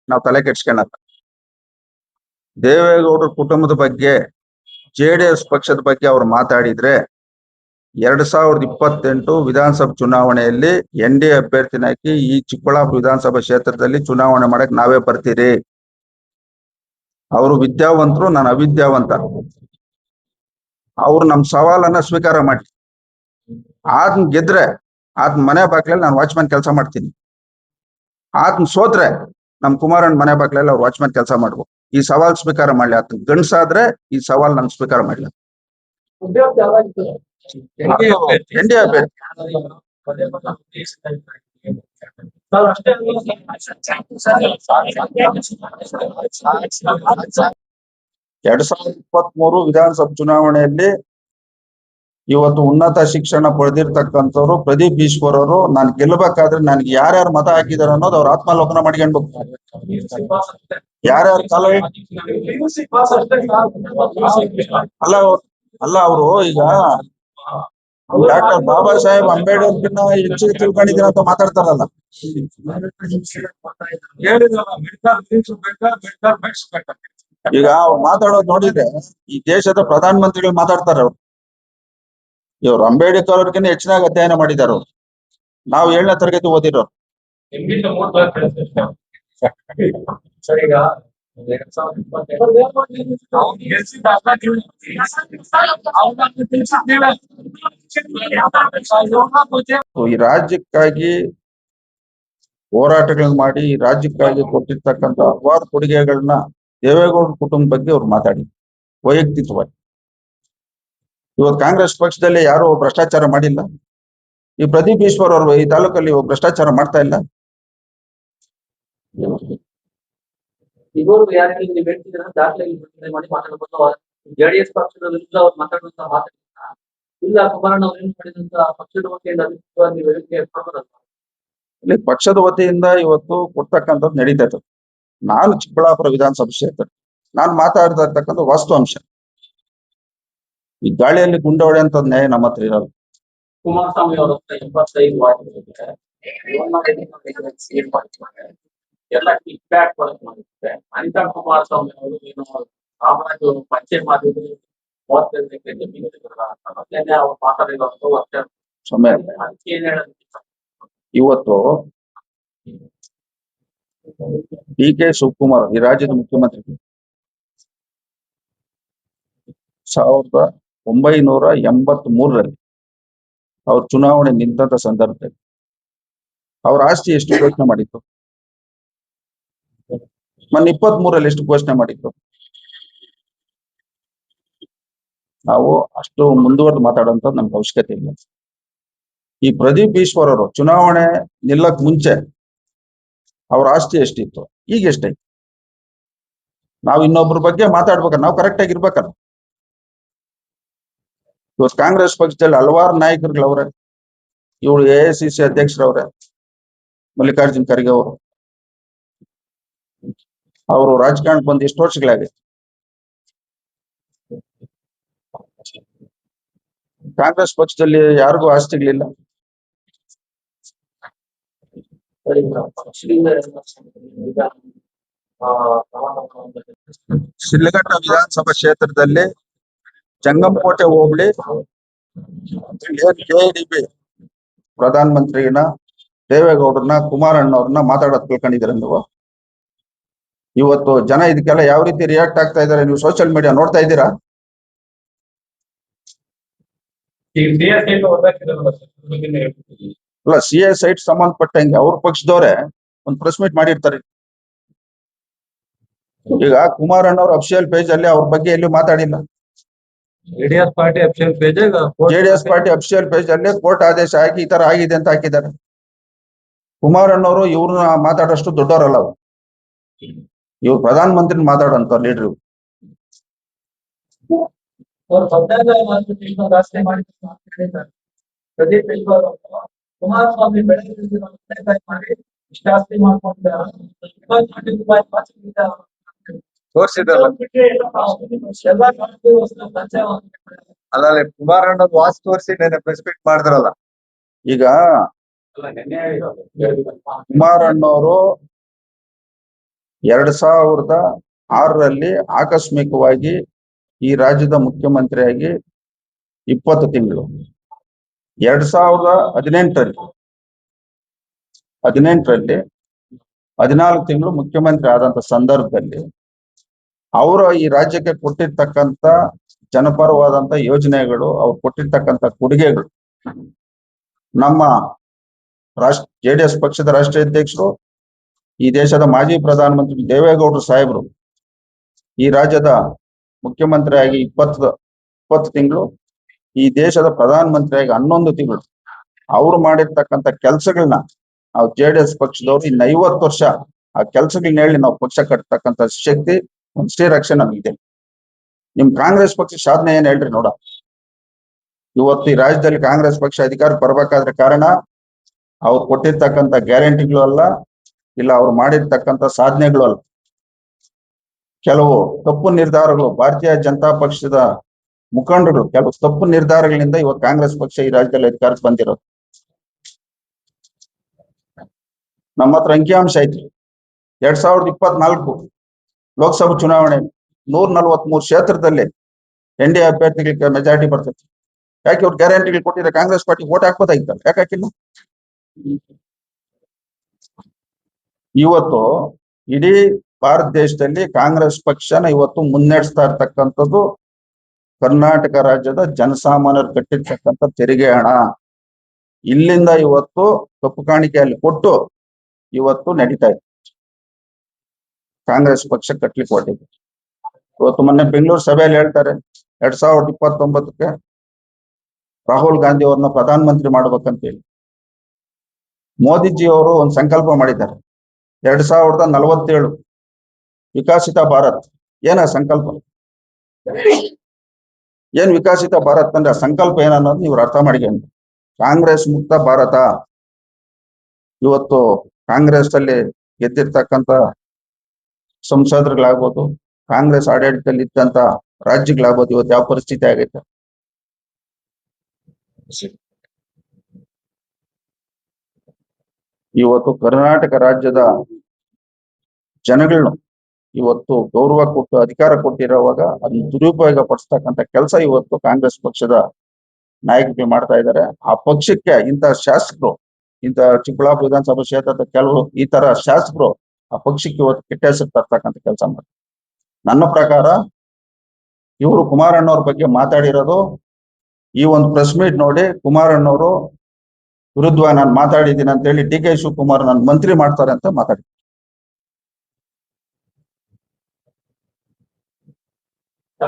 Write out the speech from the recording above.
ನಾವು ತಲೆ ಕೆಡ್ಸ್ಕೊಳಲ್ಲ. ದೇವೇಗೌಡರ ಕುಟುಂಬದ ಬಗ್ಗೆ, ಜೆಡಿಎಸ್ ಪಕ್ಷದ ಬಗ್ಗೆ ಅವ್ರು ಮಾತಾಡಿದ್ರೆ 2028 ವಿಧಾನಸಭಾ ಚುನಾವಣೆಯಲ್ಲಿ NDA ಅಭ್ಯರ್ಥಿನ ಹಾಕಿ ಈ ಚಿಕ್ಕಬಳ್ಳಾಪುರ ವಿಧಾನಸಭಾ ಕ್ಷೇತ್ರದಲ್ಲಿ ಚುನಾವಣೆ ಮಾಡಕ್ ನಾವೇ ಬರ್ತೀರಿ. ಅವರು ವಿದ್ಯಾವಂತರು, ನಾನು ಅವಿದ್ಯಾವಂತ. ಅವ್ರು ನಮ್ ಸವಾಲನ್ನ ಸ್ವೀಕಾರ ಮಾಡಿ, ಆದ್ನ ಗೆದ್ರೆ ಆದ್ನ ಮನೆ ಬಾಗ್ಲಲ್ಲಿ ನಾನು ವಾಚ್ಮನ್ ಕೆಲಸ ಮಾಡ್ತೀನಿ. ಆದ್ನ ಸೋತ್ರೆ ನಮ್ ಕುಮಾರಣ್ಣ ಮನೆ ಬಾಗ್ಲಲ್ಲಿ ಅವ್ರು ವಾಚ್ಮನ್ ಕೆಲಸ ಮಾಡ್ಬೇಕು. ಈ ಸವಾಲ್ ಸ್ವೀಕಾರ ಮಾಡ್ಲಿ. ಆತ ಗಂಡ್ಸಾದ್ರೆ ಈ ಸವಾಲ್ ನನ್ ಸ್ವೀಕಾರ ಮಾಡ್ಲಿ. NDA ಅಭ್ಯರ್ಥಿ 2023 ವಿಧಾನಸಭಾ ಚುನಾವಣೆಯಲ್ಲಿ ಇವತ್ತು ಉನ್ನತ ಶಿಕ್ಷಣ ಪಡೆದಿರ್ತಕ್ಕಂಥವ್ರು ಪ್ರದೀಪ್ ಈಶ್ವರ್ ಅವರು ನಾನು ಗೆಲ್ಲಬೇಕಾದ್ರೆ ನನ್ಗೆ ಯಾರ್ಯಾರು ಮತ ಹಾಕಿದಾರೆ ಅನ್ನೋದು ಅವ್ರ ಆತ್ಮಾವಲೋಕನ ಮಾಡ್ಕೊಳ್ಬೇಕು. ಯಾರ್ಯಾರು ಕಾಲ ಅಲ್ಲ ಅವರು ಈಗ ಡಾಕ್ಟರ್ ಬಾಬಾ ಸಾಹೇಬ್ ಅಂಬೇಡ್ಕರ್ನ ಹೆಚ್ಚಿಗೆ ತಿಳ್ಕೊಂಡಿದ್ದೀರ ಅಂತ ಮಾತಾಡ್ತಾರಲ್ಲ. ಈಗ ಅವ್ರು ಮಾತಾಡೋದು ನೋಡಿದ್ರೆ ಈ ದೇಶದ ಪ್ರಧಾನ ಮಂತ್ರಿಗಳು ಮಾತಾಡ್ತಾರೆ. ಅವ್ರು ಇವ್ರು ಅಂಬೇಡ್ಕರ್ ಅವ್ರಿಗಿಂತ ಹೆಚ್ಚಿನಾಗಿ ಅಧ್ಯಯನ ಮಾಡಿದಾರ. ನಾವು 7ನೇ ತರಗತಿ ಓದಿರೋ. ಈ ರಾಜ್ಯಕ್ಕಾಗಿ ಹೋರಾಟಗಳನ್ನ ಮಾಡಿ ಈ ರಾಜ್ಯಕ್ಕಾಗಿ ಕೊಟ್ಟಿರ್ತಕ್ಕಂಥ ಹಲವಾರು ಕೊಡುಗೆಗಳನ್ನ ದೇವೇಗೌಡ ಕುಟುಂಬ ಬಗ್ಗೆ ಅವ್ರು ಮಾತಾಡಿ ವೈಯಕ್ತಿಕವಾಗಿ. ಇವತ್ತು ಕಾಂಗ್ರೆಸ್ ಪಕ್ಷದಲ್ಲಿ ಯಾರು ಭ್ರಷ್ಟಾಚಾರ ಮಾಡಿಲ್ಲ. ಈ ಪ್ರದೀಪ್ ಈಶ್ವರ್ ಅವರು ಈ ತಾಲೂಕಲ್ಲಿ ಭ್ರಷ್ಟಾಚಾರ ಮಾಡ್ತಾ ಇಲ್ಲ. ಇದುವರೆಗೂ ಯಾರಿಗೆ ನೀವು ಹೇಳ್ತಿದ್ದೀರ ದಾಖಲೆ ಮಾಡಿ ಮಾತಾಡಬಹುದು. ಜೆಡಿಎಸ್ ಪಕ್ಷದ ವಿರುದ್ಧ ಅವ್ರು ಮಾತಾಡುವಂತ ಮಾತಾಡಿಲ್ಲ. ಇಲ್ಲ ಕುಮಾರಣ್ಣ ಅವ್ರು ಏನ್ ಮಾಡಿದಂತ ಪಕ್ಷದ ವತಿಯಿಂದ ನೀವು ಹೇಳಿಕೆ ಕೊಡಬಾರದು. ಇಲ್ಲಿ ಪಕ್ಷದ ವತಿಯಿಂದ ಇವತ್ತು ಕೊಡ್ತಕ್ಕಂಥದ್ದು ನಡೀತಾ ಇತ್ತು. ನಾನು ಚಿಕ್ಕಬಳ್ಳಾಪುರ ವಿಧಾನಸಭಾ ಕ್ಷೇತ್ರ, ನಾನು ಮಾತಾಡ್ತಾ ಇರ್ತಕ್ಕಂಥ ವಾಸ್ತವಾಂಶ. ಈ ಗಾಳಿಯಲ್ಲಿ ಗುಂಡ ಹೊಡೆಯಂತದ್ ನ್ಯಾಯ ನಮ್ಮ ಹತ್ರ ಇರಲ್ಲ. ಕುಮಾರಸ್ವಾಮಿ ಅವರ 75 ವಾರ್ಡ್ ಎಲ್ಲ ಕಿಕ್ ಬ್ಯಾಕ್ ಮಾಡಿದ್ರೆ ಅನಿತಾ ಕುಮಾರಸ್ವಾಮಿ ಅವರು ಏನು ಸಾಮ್ರಾಜ್ಯ ಪಂಚೆ ಮಾಡಿದ್ರು 35 ಜಮೀನು ಅವ್ರು ಮಾತಾಡಿರೋದು ಅಷ್ಟೇ ಸಮಯ. ಇವತ್ತು DK ಶಿವಕುಮಾರ್ ಈ ರಾಜ್ಯದ ಮುಖ್ಯಮಂತ್ರಿ 1983ರಲ್ಲಿ ಅವ್ರ ಚುನಾವಣೆ ನಿಂತ ಸಂದರ್ಭದಲ್ಲಿ ಅವ್ರ ಆಸ್ತಿ ಎಷ್ಟು ಘೋಷಣೆ ಮಾಡಿತ್ತು? ಮೊನ್ನೆ 23ರಲ್ಲಿ ಎಷ್ಟು ಘೋಷಣೆ ಮಾಡಿತ್ತು? ನಾವು ಅಷ್ಟು ಮುಂದುವರೆದು ಮಾತಾಡುವಂಥದ್ದು ನಮ್ಗೆ ಅವಶ್ಯಕತೆ ಇಲ್ಲ. ಈ ಪ್ರದೀಪ್ ಈಶ್ವರ್ ಅವರು ಚುನಾವಣೆ ನಿಲ್ಲಕ್ ಮುಂಚೆ ಅವ್ರ ಆಸ್ತಿ ಎಷ್ಟಿತ್ತು, ಈಗ ಎಷ್ಟೈತಿ? ನಾವು ಇನ್ನೊಬ್ರ ಬಗ್ಗೆ ಮಾತಾಡ್ಬೇಕಲ್ಲ, ನಾವು ಕರೆಕ್ಟ್ ಆಗಿರ್ಬೇಕಲ್ಲ. ಇವತ್ತು ಕಾಂಗ್ರೆಸ್ ಪಕ್ಷದಲ್ಲಿ ಹಲವಾರು ನಾಯಕರುಗಳವ್ರೆ. ಇವಳು AICC ಅಧ್ಯಕ್ಷರವ್ರೆ ಮಲ್ಲಿಕಾರ್ಜುನ್ ಖರ್ಗೆ ಅವರು. ಅವರು ರಾಜಕಾರಣಕ್ಕೆ ಬಂದು ಎಷ್ಟು ವರ್ಷಗಳಾಗಿದೆ. ಕಾಂಗ್ರೆಸ್ ಪಕ್ಷದಲ್ಲಿ ಯಾರಿಗೂ ಆಸ್ತಿಗಳಿಲ್ಲ. ಶಿಡ್ಲಘಟ್ಟ ವಿಧಾನಸಭಾ ಕ್ಷೇತ್ರದಲ್ಲಿ ಜಂಗಮಕೋಟೆ ಹೋಬಳಿ KDB ಪ್ರಧಾನ ಮಂತ್ರಿನ ದೇವೇಗೌಡರನ್ನ ಕುಮಾರಣ್ಣವ್ರನ್ನ ಮಾತಾಡೋದು ತಿಳ್ಕೊಂಡಿದ್ದೀರ ನೀವು? ಇವತ್ತು ಜನ ಇದಕ್ಕೆಲ್ಲ ಯಾವ ರೀತಿ ರಿಯಾಕ್ಟ್ ಆಗ್ತಾ ಇದಾರೆ ನೀವು ಸೋಷಿಯಲ್ ಮೀಡಿಯಾ ನೋಡ್ತಾ ಇದ್ದೀರಾ? ಅಲ್ಲ, CA ಸೈಟ್ ಸಂಬಂಧಪಟ್ಟಂಗೆ ಅವ್ರ ಪಕ್ಷದವ್ರೆ ಒಂದು ಪ್ರೆಸ್ ಮೀಟ್ ಮಾಡಿರ್ತಾರೆ. ಈಗ ಕುಮಾರಣ್ಣವ್ರ ಅಫಿಷಿಯಲ್ ಪೇಜ್ ಅಲ್ಲಿ ಅವ್ರ ಬಗ್ಗೆ ಎಲ್ಲೂ ಮಾತಾಡಿಲ್ಲ. JDS ಪಾರ್ಟಿ ಅಫಿಷಿಯಲ್ ಪೇಜ್ ಅಲ್ಲಿ ಕೋರ್ಟ್ ಆದೇಶ ಹಾಕಿ ಈ ತರ ಆಗಿದೆ ಅಂತ ಹಾಕಿದ್ದಾರೆ. ಕುಮಾರಣ್ಣವರು ಇವ್ರನ್ನ ಮಾತಾಡೋಷ್ಟು ದೊಡ್ಡವರಲ್ಲ. ಇವ್ರು ಪ್ರಧಾನ ಮಂತ್ರಿ ಮಾತಾಡೋಂತ ಲೀಡರ್. ಕುಮಾರಸ್ವಾಮಿ ಮಾಡಿ ಇಷ್ಟಾಸ್ತಿ ಮಾಡ್ಕೊಂಡಿದ್ದಾರೆ. ಅಲ್ಲ ಕುಮಾರಣ್ಣ ವಾಚ್ ತೋರಿಸಿ ಪ್ರೆಸ್ ಮೀಟ್ ಮಾಡಿದ್ರಲ್ಲ. ಈಗ ಕುಮಾರಣ್ಣವರು 2006ರಲ್ಲಿ ಆಕಸ್ಮಿಕವಾಗಿ ಈ ರಾಜ್ಯದ ಮುಖ್ಯಮಂತ್ರಿಯಾಗಿ 20 ತಿಂಗಳು. 2018ರಲ್ಲಿ 14 ತಿಂಗಳು ಮುಖ್ಯಮಂತ್ರಿ ಆದಂತ ಸಂದರ್ಭದಲ್ಲಿ ಅವರು ಈ ರಾಜ್ಯಕ್ಕೆ ಕೊಟ್ಟಿರ್ತಕ್ಕಂತ ಜನಪರವಾದಂತ ಯೋಜನೆಗಳು, ಅವ್ರು ಕೊಟ್ಟಿರ್ತಕ್ಕಂತ ಕೊಡುಗೆಗಳು, ನಮ್ಮ JDS ಪಕ್ಷದ ರಾಷ್ಟ್ರೀಯ ಅಧ್ಯಕ್ಷರು, ಈ ದೇಶದ ಮಾಜಿ ಪ್ರಧಾನಮಂತ್ರಿ ದೇವೇಗೌಡರು ಸಾಹೇಬರು ಈ ರಾಜ್ಯದ ಮುಖ್ಯಮಂತ್ರಿಯಾಗಿ 20 ತಿಂಗಳು, ಈ ದೇಶದ ಪ್ರಧಾನಮಂತ್ರಿಯಾಗಿ 11 ತಿಂಗಳು ಅವ್ರು ಮಾಡಿರ್ತಕ್ಕಂಥ ಕೆಲಸಗಳನ್ನ ನಾವು JDS ಪಕ್ಷದವ್ರು ಇನ್ನು 50 ವರ್ಷ ಆ ಕೆಲಸಗಳನ್ನ ಹೇಳಿ ನಾವು ಪಕ್ಷ ಕಟ್ಟತಕ್ಕಂಥ ಶಕ್ತಿ, ಒಂದು ಶ್ರೀರಕ್ಷೆ ನಮಗಿದೆ. ನಿಮ್ ಕಾಂಗ್ರೆಸ್ ಪಕ್ಷ ಸಾಧನೆ ಏನ್ ಹೇಳ್ರಿ ನೋಡ. ಇವತ್ತು ಈ ರಾಜ್ಯದಲ್ಲಿ ಕಾಂಗ್ರೆಸ್ ಪಕ್ಷ ಅಧಿಕಾರ ಬರ್ಬೇಕಾದ್ರೆ ಕಾರಣ ಅವ್ರು ಕೊಟ್ಟಿರ್ತಕ್ಕಂಥ ಗ್ಯಾರಂಟಿಗಳು ಅಲ್ಲ, ಇಲ್ಲ ಅವ್ರು ಮಾಡಿರ್ತಕ್ಕಂಥ ಸಾಧನೆಗಳು ಅಲ್ಲ, ಕೆಲವು ತಪ್ಪು ನಿರ್ಧಾರಗಳು, ಭಾರತೀಯ ಜನತಾ ಪಕ್ಷದ ಮುಖಂಡರು ಕೆಲವು ತಪ್ಪು ನಿರ್ಧಾರಗಳಿಂದ ಇವತ್ತು ಕಾಂಗ್ರೆಸ್ ಪಕ್ಷ ಈ ರಾಜ್ಯದಲ್ಲಿ ಅಧಿಕಾರಕ್ಕೆ ಬಂದಿರೋದು. ನಮ್ಮ ಹತ್ರ ಅಂಕಿಅಂಶ ಐತಿ. 2024 ಲೋಕಸಭಾ ಚುನಾವಣೆ 143 ಕ್ಷೇತ್ರದಲ್ಲಿ NDA ಅಭ್ಯರ್ಥಿಗಳಿಗೆ ಮೆಜಾರಿಟಿ ಬರ್ತೈತಿ. ಯಾಕೆ ಅವ್ರು ಗ್ಯಾರಂಟಿಗಳು ಕೊಟ್ಟಿದ್ರೆ ಕಾಂಗ್ರೆಸ್ ಪಾರ್ಟಿ ವೋಟ್ ಹಾಕ್ಬೋದಾಗಿತ್ತಲ್ಲ, ಯಾಕೆ ಹಾಕಿಲ್ಲ? ಇವತ್ತು ಇಡೀ ಭಾರತ ದೇಶದಲ್ಲಿ ಕಾಂಗ್ರೆಸ್ ಪಕ್ಷನ ಇವತ್ತು ಮುನ್ನಡೆಸ್ತಾ ಇರ್ತಕ್ಕಂಥದ್ದು ಕರ್ನಾಟಕ ರಾಜ್ಯದ ಜನಸಾಮಾನ್ಯರು ಕಟ್ಟಿರ್ತಕ್ಕಂಥ ತೆರಿಗೆ ಹಣ. ಇಲ್ಲಿಂದ ಇವತ್ತು ಕಪ್ಪು ಕಾಣಿಕೆಯಲ್ಲಿ ಕೊಟ್ಟು ಇವತ್ತು ನಡೀತಾ ಇದೆ ಕಾಂಗ್ರೆಸ್ ಪಕ್ಷ ಕಟ್ಲಿಕ್ಕೆ ಹೊರಟಿದೆ. ಇವತ್ತು ಮೊನ್ನೆ ಬೆಂಗಳೂರು ಸಭೆಯಲ್ಲಿ ಹೇಳ್ತಾರೆ 2029ಕ್ಕೆ ರಾಹುಲ್ ಗಾಂಧಿ ಅವ್ರನ್ನ ಪ್ರಧಾನಮಂತ್ರಿ ಮಾಡ್ಬೇಕಂತ ಹೇಳಿ. ಮೋದಿಜಿ ಅವರು ಒಂದು ಸಂಕಲ್ಪ ಮಾಡಿದ್ದಾರೆ, 2047 ವಿಕಸಿತ ಭಾರತ್. ಏನ ಸಂಕಲ್ಪ? ಏನ್ ವಿಕಸಿತ ಭಾರತ್ ಅಂದ್ರೆ ಆ ಸಂಕಲ್ಪ ಏನನ್ನೋದು ನೀವು ಅರ್ಥ ಮಾಡಿಕೊಂಡು. ಕಾಂಗ್ರೆಸ್ ಮುಕ್ತ ಭಾರತ. ಇವತ್ತು ಕಾಂಗ್ರೆಸ್ ಅಲ್ಲಿ ಗೆದ್ದಿರ್ತಕ್ಕಂಥ ಸಂಸದರುಗಳಾಗ್ಬೋದು, ಕಾಂಗ್ರೆಸ್ ಆಡಳಿತದಲ್ಲಿ ಇದ್ದಂತ ರಾಜ್ಯಗಳಾಗ್ಬೋದು, ಇವತ್ತು ಯಾವ ಪರಿಸ್ಥಿತಿ ಆಗೈತೆ? ಇವತ್ತು ಕರ್ನಾಟಕ ರಾಜ್ಯದ ಜನಗಳನ್ನ ಇವತ್ತು ಗೌರವ ಕೊಟ್ಟು ಅಧಿಕಾರ ಕೊಟ್ಟಿರೋವಾಗ ಅದನ್ನ ದುರುಪಯೋಗ ಪಡಿಸ್ತಕ್ಕಂಥ ಕೆಲಸ ಇವತ್ತು ಕಾಂಗ್ರೆಸ್ ಪಕ್ಷದ ನಾಯಕರು ಮಾಡ್ತಾ ಇದ್ದಾರೆ. ಆ ಪಕ್ಷಕ್ಕೆ ಇಂಥ ಶಾಸಕರು, ಇಂಥ ಚಿಕ್ಕಬಳ್ಳಾಪುರ ವಿಧಾನಸಭಾ ಕ್ಷೇತ್ರದ ಕೆಲವರು ಈ ತರ ಶಾಸಕರು ಆ ಪಕ್ಷಕ್ಕೆ ಇವತ್ತು ಕೆಟ್ಟ ಹೆಸರು ತರ್ತಕ್ಕಂಥ ಕೆಲಸ ಮಾಡ್ತಾರೆ. ನನ್ನ ಪ್ರಕಾರ ಇವರು ಕುಮಾರಣ್ಣವ್ರ ಬಗ್ಗೆ ಮಾತಾಡಿರೋದು ಈ ಒಂದು ಪ್ರೆಸ್ ಮೀಟ್ ನೋಡಿ ಕುಮಾರಣ್ಣವರು ವಿರುದ್ಧ ನಾನು ಮಾತಾಡಿದ್ದೀನಿ ಅಂತ ಹೇಳಿ DK ಶಿವಕುಮಾರ್ ನನ್ನ ಮಂತ್ರಿ ಮಾಡ್ತಾರೆ ಅಂತ ಮಾತಾಡಿ.